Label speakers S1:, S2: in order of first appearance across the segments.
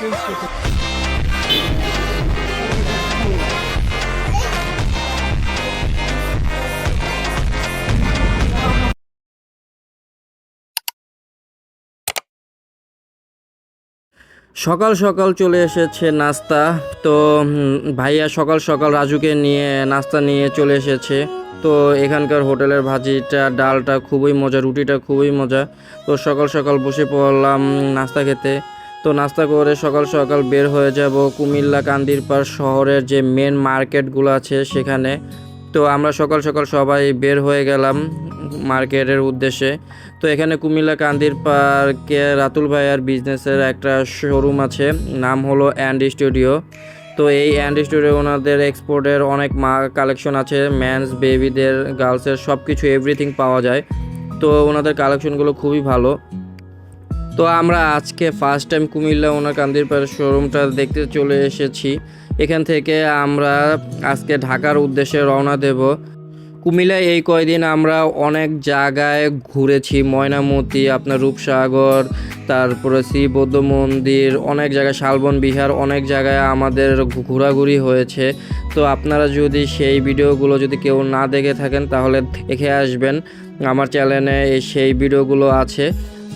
S1: সকাল সকাল চলে এসেছে নাস্তা। তো ভাইয়া সকাল সকাল রাজুকে নিয়ে নাস্তা নিয়ে চলে এসেছে। তো এখানকার হোটেলের ভাজিটা ডালটা খুবই মজা, রুটিটা খুবই মজা। তো সকাল সকাল বসে পড়লাম নাস্তা খেতে। তো নাস্তা করে সকাল সকাল বের হয়ে যাব কুমিল্লা কান্দিরপাড় শহরের যে মেন মার্কেটগুলো আছে সেখানে। তো আমরা সকাল সকাল সবাই বের হয়ে গেলাম মার্কেটের উদ্দেশ্যে। তো এখানে কুমিল্লা কান্দিরপাড়কে রাতুল ভাইয়ার বিজনেসের একটা শোরুম আছে, নাম হলো অ্যান্ড স্টুডিও। তো এই অ্যান্ড স্টুডিও ওনাদের এক্সপোর্টের অনেক কালেকশন আছে, মেন্স, বেবিদের, গার্লসের সব কিছু এভরিথিং পাওয়া যায়। তো ওনাদের কালেকশনগুলো খুবই ভালো। তো আমরা আজকে ফার্স্ট টাইম কুমিল্লা ওনার কান্দিরপাড়ের শোরুমটা দেখতে চলে এসেছি। এখান থেকে আমরা আজকে ঢাকার উদ্দেশ্যে রওনা দেব। কুমিল্লায় এই কয়দিন আমরা অনেক জায়গায় ঘুরেছি, ময়নামতি, আপনার রূপসাগর, তারপরে শ্রী বৌদ্ধ মন্দির, অনেক জায়গায় শালবন বিহার, অনেক জায়গায় আমাদের ঘোরাঘুরি হয়েছে। তো আপনারা যদি সেই ভিডিওগুলো যদি কেউ না দেখে থাকেন তাহলে দেখে আসবেন, আমার চ্যানেলে সেই ভিডিওগুলো আছে।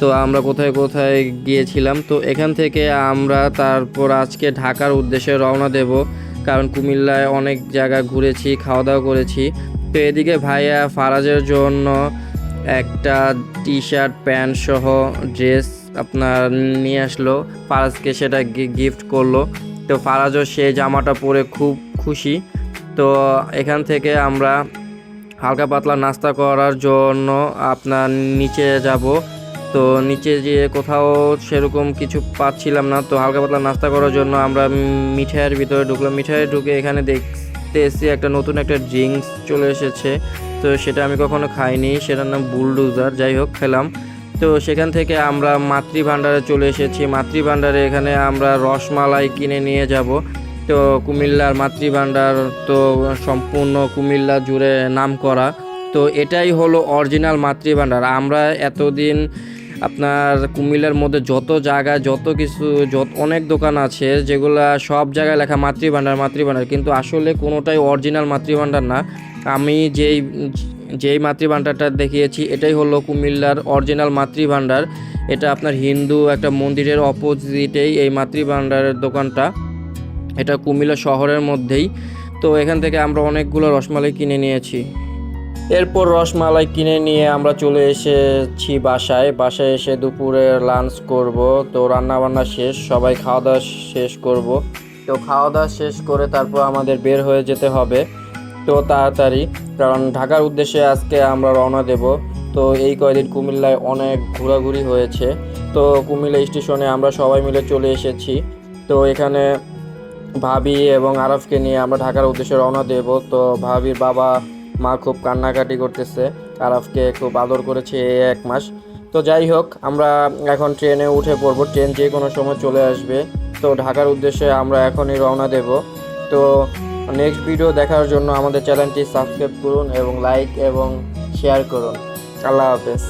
S1: তো আমরা কোথায় কোথায় গিয়েছিলাম। তো এখান থেকে আমরা তারপর আজকে ঢাকার উদ্দেশ্যে রওনা দেব, কারণ কুমিল্লায় অনেক জায়গা ঘুরেছি, খাওয়া দাওয়া করেছি। তো এদিকে ভাইয়া ফারাজের জন্য একটা টি শার্ট প্যান্ট সহ ড্রেস আপনার নিয়ে আসলো, ফারাজকে সেটা গিফট করলো। তো ফারাজও সেই জামাটা পরে খুব খুশি। তো এখান থেকে আমরা হালকা পাতলা নাস্তা করার জন্য আপনার নিচে যাব। তো নিচে যেয়ে কোথাও সেরকম কিছু পাচ্ছিলাম না, তো হালকা পাতলা নাস্তা করার জন্য আমরা মিঠাইয়ের ভিতরে ঢুকলাম। মিঠাই ঢুকে এখানে দেখতে এসেছি একটা নতুন একটা ড্রিঙ্কস চলে এসেছে। তো সেটা আমি কখনো খাইনি, সেটার নাম বুলডোজার, যাই হোক খেলাম। তো সেখান থেকে আমরা মাতৃ ভাণ্ডারে চলে এসেছি। মাতৃ ভাণ্ডারে এখানে আমরা রসমালাই কিনে নিয়ে যাব। তো কুমিল্লার মাতৃ ভাণ্ডার তো সম্পূর্ণ কুমিল্লা জুড়ে নাম করা। তো এটাই হলো অরিজিনাল মাতৃ ভাণ্ডার। আমরা এতদিন আপনার কুমিল্লার মধ্যে যত জায়গায় যত কিছু অনেক দোকান আছে যেগুলা সব জায়গায় লেখা মাতৃ ভাণ্ডার, কিন্তু আসলে কোনোটাই অরিজিনাল মাতৃ ভাণ্ডার না। আমি যেই মাতৃ ভাণ্ডারটা দেখিয়েছি এটাই হলো কুমিল্লার অরিজিনাল মাতৃ ভাণ্ডার। এটা আপনার হিন্দু একটা মন্দিরের অপোজিটেই এই মাতৃ ভাণ্ডারের দোকানটা, এটা কুমিল্লা শহরের মধ্যেই। তো এখান থেকে আমরা অনেকগুলো রসমালাই কিনে নিয়েছি। এরপর রসমালাই কিনে নিয়ে আমরা চলে এসেছি বাসায় এসে দুপুরে লাঞ্চ করব। তো রান্নাবান্না শেষ, সবাই খাওয়া দাওয়া শেষ করব। তো খাওয়া দাওয়া শেষ করে তারপর আমাদের বের হয়ে যেতে হবে তো তাড়াতাড়ি, কারণ ঢাকার উদ্দেশ্যে আজকে আমরা রওনা দেব। তো এই কয়দিন কুমিল্লায় অনেক ঘোরাঘুরি হয়েছে। তো কুমিল্লা স্টেশনে আমরা সবাই মিলে চলে এসেছি। তো এখানে ভাবি এবং আরফকে নিয়ে আমরা ঢাকার উদ্দেশ্যে রওনা দেব। তো ভাবির বাবা মা খুব কান্নাকাটি করতেছে, আরফকে খুব আদর করেছে এই 1 মাস। তো যাই হোক, আমরা এখন ট্রেনে উঠে পড়বো, ট্রেন যে কোনো সময় চলে আসবে। তো ঢাকার উদ্দেশ্যে আমরা এখনই রওনা দেব। তো নেক্সট ভিডিও দেখার জন্য আমাদের চ্যানেলটি সাবস্ক্রাইব করুন এবং লাইক এবং শেয়ার করুন। আল্লাহ হাফেজ।